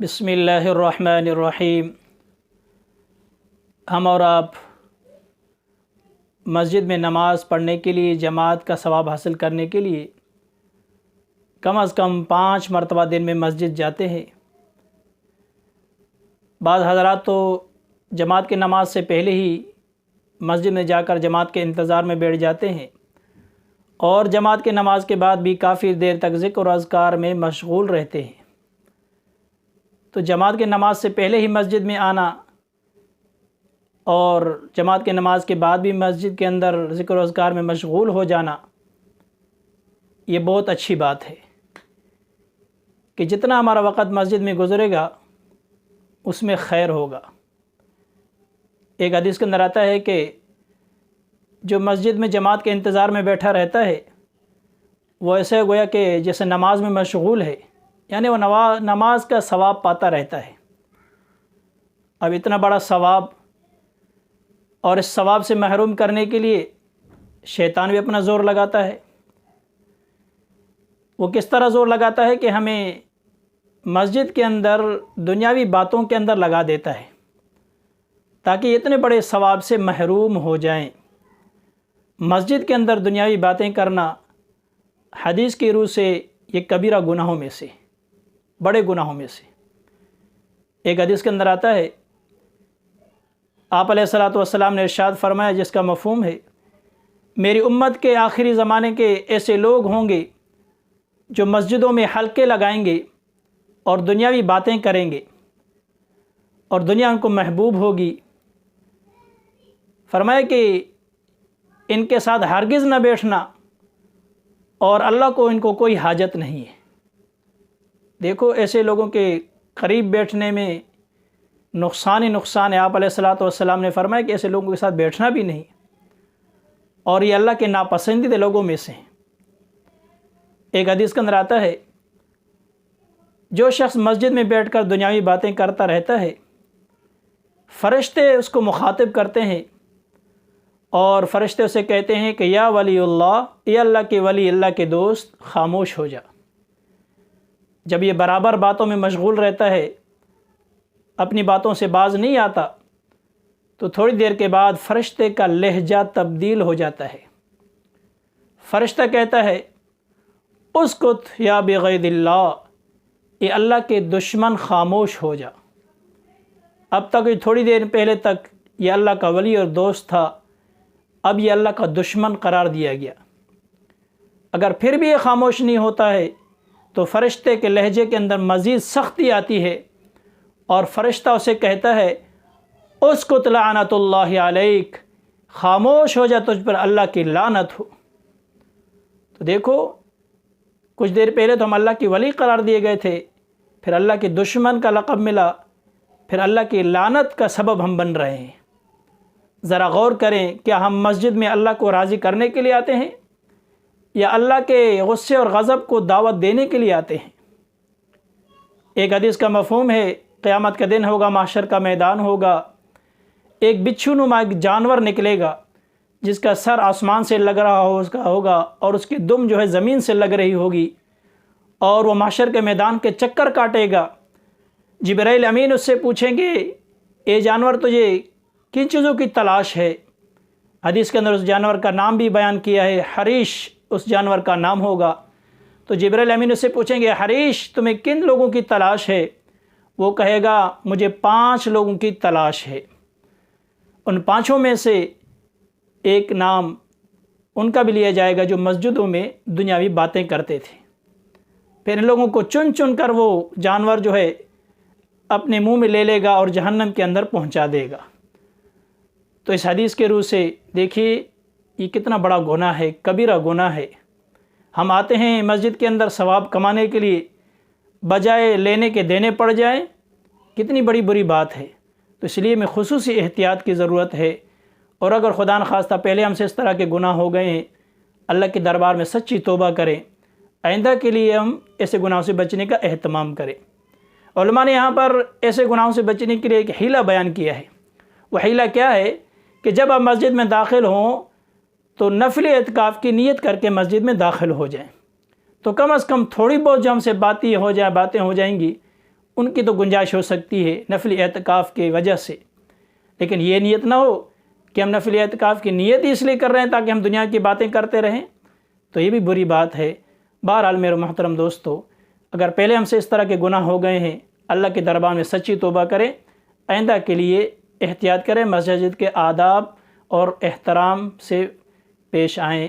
بسم اللہ الرحمن الرحیم۔ ہم اور آپ مسجد میں نماز پڑھنے کے لیے، جماعت کا ثواب حاصل کرنے کے لیے کم از کم 5 مرتبہ دن میں مسجد جاتے ہیں۔ بعض حضرات تو جماعت کی نماز سے پہلے ہی مسجد میں جا کر جماعت کے انتظار میں بیٹھ جاتے ہیں، اور جماعت کی نماز کے بعد بھی کافی دیر تک ذکر و اذکار میں مشغول رہتے ہیں۔ تو جماعت کی نماز سے پہلے ہی مسجد میں آنا اور جماعت کی نماز کے بعد بھی مسجد کے اندر ذکر و اذکار میں مشغول ہو جانا، یہ بہت اچھی بات ہے کہ جتنا ہمارا وقت مسجد میں گزرے گا اس میں خیر ہوگا۔ ایک حدیث کے اندر آتا ہے کہ جو مسجد میں جماعت کے انتظار میں بیٹھا رہتا ہے وہ ایسے گویا کہ جیسے نماز میں مشغول ہے، یعنی وہ نماز کا ثواب پاتا رہتا ہے۔ اب اتنا بڑا ثواب، اور اس ثواب سے محروم کرنے کے لیے شیطان بھی اپنا زور لگاتا ہے۔ وہ کس طرح زور لگاتا ہے کہ ہمیں مسجد کے اندر دنیاوی باتوں کے اندر لگا دیتا ہے تاکہ اتنے بڑے ثواب سے محروم ہو جائیں۔ مسجد کے اندر دنیاوی باتیں کرنا حدیث کی روح سے یہ کبیرہ گناہوں میں سے، بڑے گناہوں میں سے۔ ایک حدیث کے اندر آتا ہے، آپ علیہ الصلوۃ والسلام نے ارشاد فرمایا جس کا مفہوم ہے، میری امت کے آخری زمانے کے ایسے لوگ ہوں گے جو مسجدوں میں حلقے لگائیں گے اور دنیاوی باتیں کریں گے اور دنیا ان کو محبوب ہوگی۔ فرمایا کہ ان کے ساتھ ہرگز نہ بیٹھنا، اور اللہ کو ان کو کوئی حاجت نہیں ہے۔ دیکھو، ایسے لوگوں کے قریب بیٹھنے میں نقصان ہی نقصان ہے۔ آپ علیہ الصلوۃ والسلام نے فرمایا کہ ایسے لوگوں کے ساتھ بیٹھنا بھی نہیں، اور یہ اللہ کے ناپسندیدہ لوگوں میں سے ہیں۔ ایک حدیث کے اندر آتا ہے، جو شخص مسجد میں بیٹھ کر دنیاوی باتیں کرتا رہتا ہے، فرشتے اس کو مخاطب کرتے ہیں اور فرشتے اسے کہتے ہیں کہ یا ولی اللہ، اے اللہ کے ولی، اللہ کے دوست، خاموش ہو جا۔ جب یہ برابر باتوں میں مشغول رہتا ہے، اپنی باتوں سے باز نہیں آتا، تو تھوڑی دیر کے بعد فرشتے کا لہجہ تبدیل ہو جاتا ہے۔ فرشتہ کہتا ہے، اسکت یا بغید اللہ، اے اللہ کے دشمن، خاموش ہو جا۔ اب تک یہ تھوڑی دیر پہلے تک یہ اللہ کا ولی اور دوست تھا، اب یہ اللہ کا دشمن قرار دیا گیا۔ اگر پھر بھی یہ خاموش نہیں ہوتا ہے تو فرشتے کے لہجے کے اندر مزید سختی آتی ہے، اور فرشتہ اسے کہتا ہے، اسکت لعنت اللہ علیک، خاموش ہو جا، تجھ پر اللہ کی لعنت ہو۔ تو دیکھو، کچھ دیر پہلے تو ہم اللہ کی ولی قرار دیے گئے تھے، پھر اللہ کے دشمن کا لقب ملا، پھر اللہ کی لعنت کا سبب ہم بن رہے ہیں۔ ذرا غور کریں، کیا ہم مسجد میں اللہ کو راضی کرنے کے لیے آتے ہیں یا اللہ کے غصے اور غضب کو دعوت دینے کے لیے آتے ہیں؟ ایک حدیث کا مفہوم ہے، قیامت کا دن ہوگا، محشر کا میدان ہوگا، ایک بچھو نما ایک جانور نکلے گا جس کا سر آسمان سے لگ رہا ہوگا اور اس کی دم جو ہے زمین سے لگ رہی ہوگی، اور وہ محشر کے میدان کے چکر کاٹے گا۔ جبرائیل امین اس سے پوچھیں گے، اے جانور، تجھے کن چیزوں کی تلاش ہے؟ حدیث کے اندر اس جانور کا نام بھی بیان کیا ہے، حریش اس جانور کا نام ہوگا۔ تو جبرائیل امین اس سے پوچھیں گے، حریش، تمہیں کن لوگوں کی تلاش ہے؟ وہ کہے گا، مجھے 5 لوگوں کی تلاش ہے۔ ان 5 میں سے ایک نام ان کا بھی لیا جائے گا جو مسجدوں میں دنیاوی باتیں کرتے تھے۔ پھر ان لوگوں کو چن چن کر وہ جانور جو ہے اپنے منہ میں لے لے گا اور جہنم کے اندر پہنچا دے گا۔ تو اس حدیث کے روح سے دیکھیے، یہ کتنا بڑا گناہ ہے، کبیرہ گناہ ہے۔ ہم آتے ہیں مسجد کے اندر ثواب کمانے کے لیے، بجائے لینے کے دینے پڑ جائیں، کتنی بڑی بری بات ہے۔ تو اس لیے میں خصوصی احتیاط کی ضرورت ہے، اور اگر خدا نخواستہ پہلے ہم سے اس طرح کے گناہ ہو گئے ہیں، اللہ کے دربار میں سچی توبہ کریں، آئندہ کے لیے ہم ایسے گناہوں سے بچنے کا اہتمام کریں۔ علماء نے یہاں پر ایسے گناہوں سے بچنے کے لیے ایک حیلہ بیان کیا ہے۔ وہ حیلہ کیا ہے کہ جب آپ مسجد میں داخل ہوں تو نفل اعتکاف کی نیت کر کے مسجد میں داخل ہو جائیں، تو کم از کم تھوڑی بہت جو ہم سے باتیں ہو جائیں گی ان کی تو گنجائش ہو سکتی ہے نفلی اعتکاف کی وجہ سے، لیکن یہ نیت نہ ہو کہ ہم نفلی اعتکاف کی نیت ہی اس لیے کر رہے ہیں تاکہ ہم دنیا کی باتیں کرتے رہیں، تو یہ بھی بری بات ہے۔ بہرحال میرے محترم دوستو، اگر پہلے ہم سے اس طرح کے گناہ ہو گئے ہیں، اللہ کے دربار میں سچی توبہ کریں، آئندہ کے لیے احتیاط کریں، مسجد کے آداب اور احترام سے پیش آئیں۔